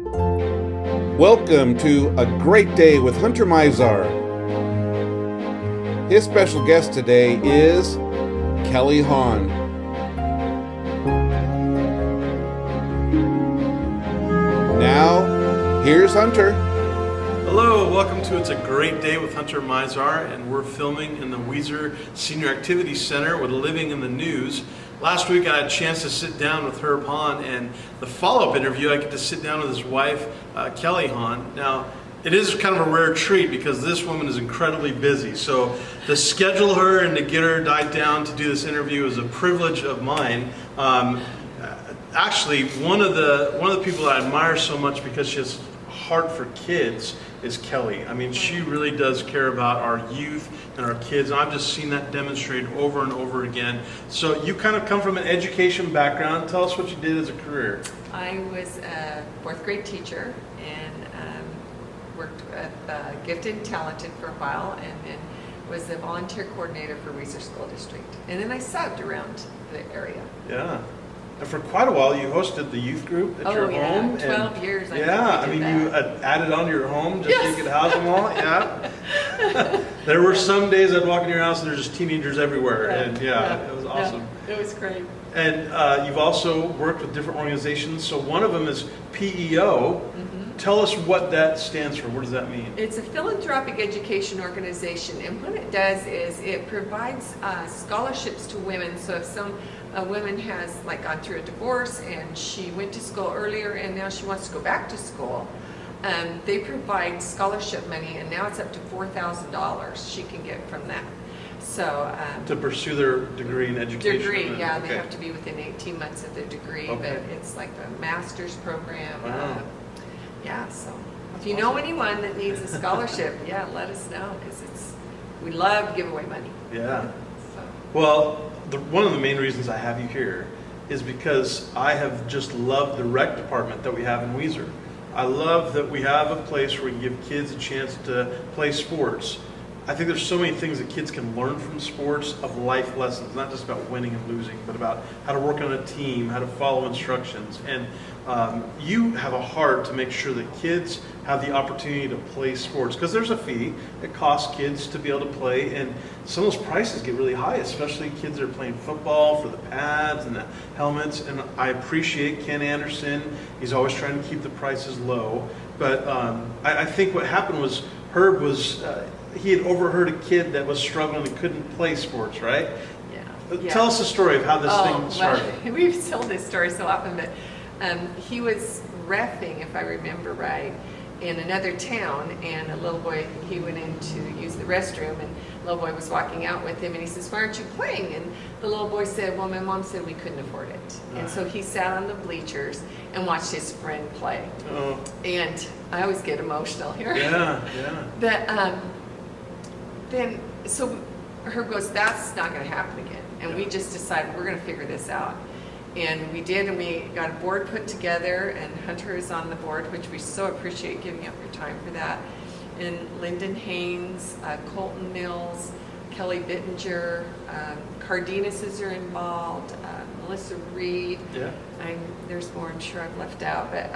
Welcome to A Great Day with Hunter Mizar. His special guest today is Kelly Haun. Now, here's Hunter. Hello, welcome to It's a Great Day with Hunter Mizar, and we're filming in the Weiser Senior Activity Center with Living in the News. Last week I had a chance to sit down with Herb Haun, and the follow-up interview I get to sit down with his wife, Kelly Haun. Now, it is kind of a rare treat because this woman is incredibly busy, so to schedule her and to get her died down to do this interview is a privilege of mine. Actually, one of the people that I admire so much because she has a heart for kids is Kelly. I mean, she really does care about our youth and our kids, and I've just seen that demonstrated over and over again. So you kind of come from an education background. Tell us what you did as a career. I was a fourth grade teacher and worked with Gifted and Talented for a while, and then was a volunteer coordinator for Weiser School District. And then I subbed around the area. Yeah. And for quite a while, you hosted the youth group at your home. 12 years. You added on to your home just so you could house them all. Yeah. There were some days I'd walk in your house and there's just teenagers everywhere, and it was awesome. Yeah, it was great. And you've also worked with different organizations. So one of them is PEO. Mm-hmm. Tell us what that stands for. What does that mean? It's a philanthropic education organization, and what it does is it provides scholarships to women. So if a woman has gone through a divorce and she went to school earlier and now she wants to go back to school, they provide scholarship money, and now it's up to $4,000 she can get from that. So to pursue their degree in education. They have to be within 18 months of their degree, but it's like a master's program. Wow. So if you know anyone that needs a scholarship, let us know, because we love to give away money. Yeah. Well, one of the main reasons I have you here is because I have just loved the rec department that we have in Weiser. I love that we have a place where we can give kids a chance to play sports. I think there's so many things that kids can learn from sports, of life lessons, not just about winning and losing, but about how to work on a team, how to follow instructions. And you have a heart to make sure that kids have the opportunity to play sports, because there's a fee. It costs kids to be able to play, and some of those prices get really high, especially kids that are playing football for the pads and the helmets. And I appreciate Ken Anderson. He's always trying to keep the prices low. But I think what happened was Herb was... he had overheard a kid that was struggling and couldn't play sports, right? Yeah. Tell us the story of how this thing started. Well, we've told this story so often, but he was reffing, if I remember right, in another town, and a little boy, he went in to use the restroom, and the little boy was walking out with him, and he says, "Why aren't you playing?" And the little boy said, "Well, my mom said we couldn't afford it." And so he sat on the bleachers and watched his friend play. Oh. And I always get emotional here. Yeah. Then, so Herb goes, "That's not going to happen again." And we just decided we're going to figure this out. And we did, and we got a board put together, and Hunter is on the board, which we so appreciate giving up your time for that. And Lyndon Haynes, Colton Mills, Kelly Bittinger, Cardenas are involved, Melissa Reed. Yeah. There's more I'm sure I've left out. But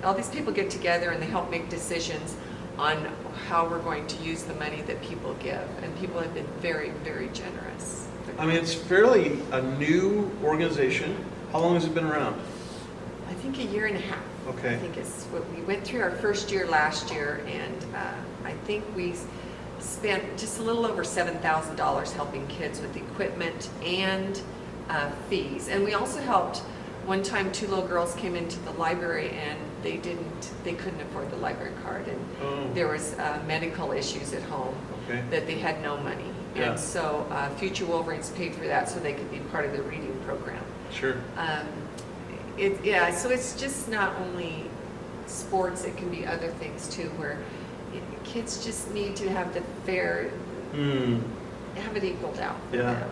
all these people get together and they help make decisions on how we're going to use the money that people give. And people have been very, very generous. I mean, it's fairly a new organization. How long has it been around? I think a year and a half. Okay. I think it's what we went through our first year last year, and I think we spent just a little over $7,000 helping kids with equipment and fees. And we also helped, one time 2 little girls came into the library and they couldn't afford the library card, and there was medical issues at home that they had no money. Yeah. And so Future Wolverines paid for that so they could be part of the reading program. Sure. So it's just not only sports, it can be other things too, where kids just need to have the fair, have it equaled out. Yeah.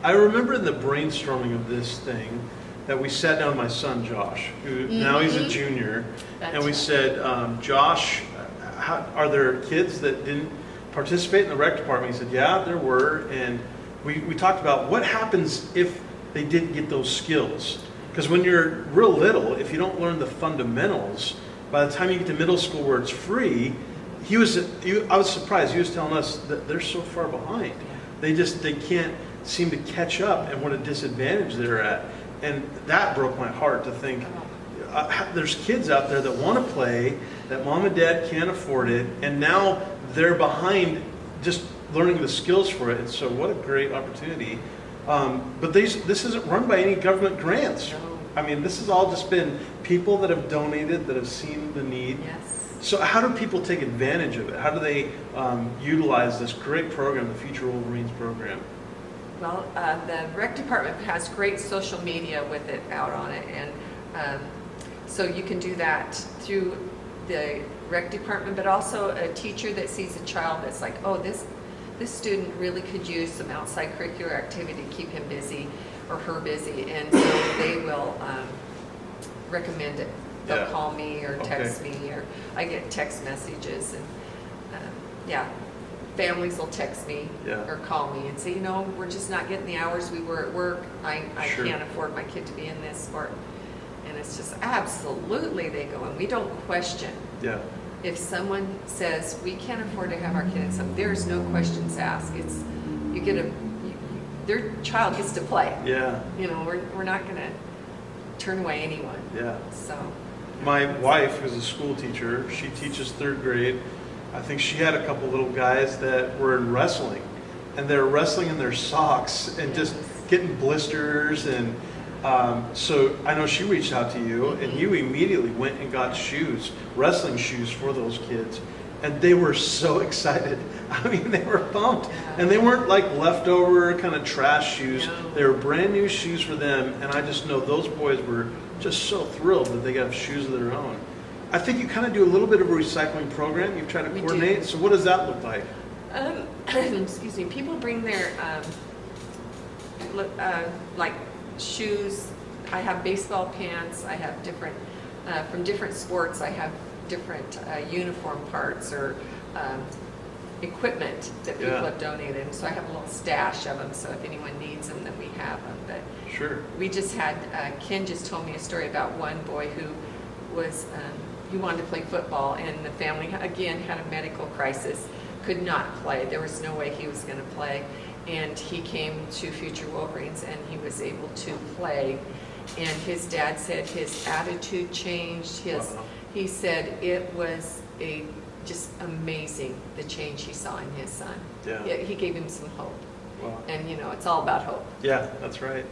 I remember in the brainstorming of this thing that we sat down with my son Josh, who now he's a junior, and we said, Josh, are there kids that didn't participate in the rec department? He said, yeah, there were. And we talked about what happens if they didn't get those skills. Because when you're real little, if you don't learn the fundamentals, by the time you get to middle school where it's free, I was surprised. He was telling us that they're so far behind. They can't seem to catch up, and what a disadvantage they're at. And that broke my heart to think there's kids out there that want to play, that mom and dad can't afford it, and now they're behind just learning the skills for it. And so what a great opportunity. But this isn't run by any government grants. No. I mean, this has all just been people that have donated, that have seen the need. Yes. So how do people take advantage of it? How do they utilize this great program, the Future Wolverines program? Well, the rec department has great social media with it out on it, and so you can do that through the rec department, but also a teacher that sees a child that's like, oh, this student really could use some outside curricular activity to keep him busy or her busy, and so they will recommend it. They'll call me or text me, or I get text messages, and families will text me or call me and say, we're just not getting the hours we were at work. I can't afford my kid to be in this sport. And it's just absolutely they go, and we don't question. Yeah. If someone says we can't afford to have our kid in something, there's no questions asked. It's their child gets to play. Yeah. We're not going to turn away anyone. Yeah. So. My wife, who's a school teacher, she teaches 3rd grade. I think she had a couple little guys that were in wrestling, and they're wrestling in their socks and just getting blisters. And so I know she reached out to you, and you immediately went and got shoes, wrestling shoes for those kids. And they were so excited. I mean, they were pumped. And they weren't like leftover kind of trash shoes. No. They were brand new shoes for them. And I just know those boys were just so thrilled that they got shoes of their own. I think you kind of do a little bit of a recycling program. You've tried to coordinate. So what does that look like? Excuse me. People bring their like shoes. I have baseball pants. I have different from different sports. I have different uniform parts or equipment that people have donated. And so I have a little stash of them. So if anyone needs them, then we have them. But sure. We just had Ken just told me a story about one boy who was he wanted to play football, and the family again had a medical crisis, could not play. There was no way he was going to play, and he came to Future Wolverines, and he was able to play. And his dad said his attitude changed. He said it was just amazing the change he saw in his son. Yeah. He gave him some hope. Wow. And it's all about hope. Yeah, that's right.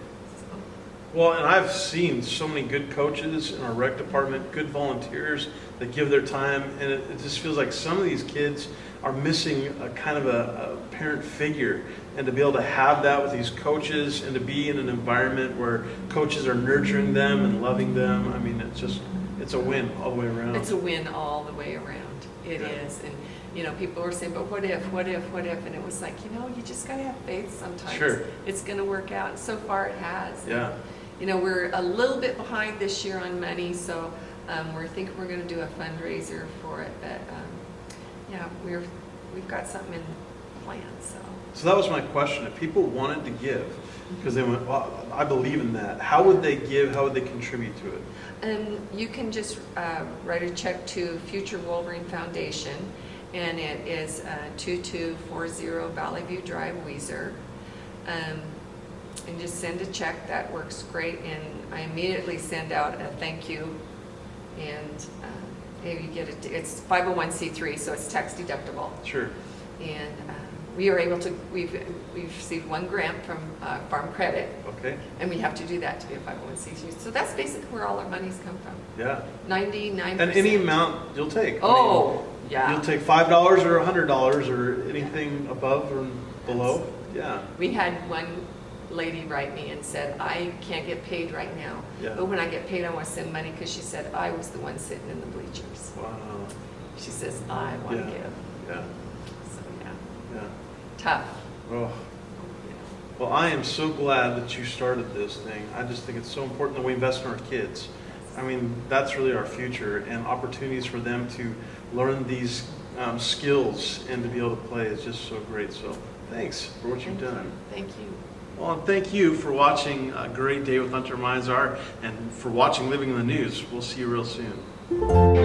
Well, and I've seen so many good coaches in our rec department, good volunteers that give their time, and it just feels like some of these kids are missing a kind of a parent figure, and to be able to have that with these coaches and to be in an environment where coaches are nurturing them and loving them, I mean, it's a win all the way around. It's a win all the way around. It is. And people were saying, but what if? And it was like, you just got to have faith sometimes. Sure. It's going to work out. And so far it has. Yeah. We're a little bit behind this year on money, so we're thinking we're going to do a fundraiser for it. But we've got something in plan. So that was my question. If people wanted to give, because they went, well, I believe in that, how would they give? How would they contribute to it? You can just write a check to Future Wolverines Foundation, and it is 2240 Valley View Drive, Weiser. And just send a check. That works great. And I immediately send out a thank you. And you get it. It's 501c3, so it's tax deductible. Sure. And we are able to. We've received one grant from Farm Credit. Okay. And we have to do that to be a 501c3. So that's basically where all our monies come from. Yeah. 99%. And any amount you'll take. Yeah. You'll take $5 or $100 or anything above or below. Yeah. We had one lady write me and said, I can't get paid right now, but when I get paid I want to send money, because she said I was the one sitting in the bleachers. Wow. She says I want to give. Yeah. So Yeah. Tough. Oh. Well, I am so glad that you started this thing. I just think it's so important that we invest in our kids. I mean, that's really our future, and opportunities for them to learn these skills and to be able to play is just so great. So thanks for what you've done. Thank you. Well, and thank you for watching A Great Day with Hunter Mizar and for watching Living in the News. We'll see you real soon.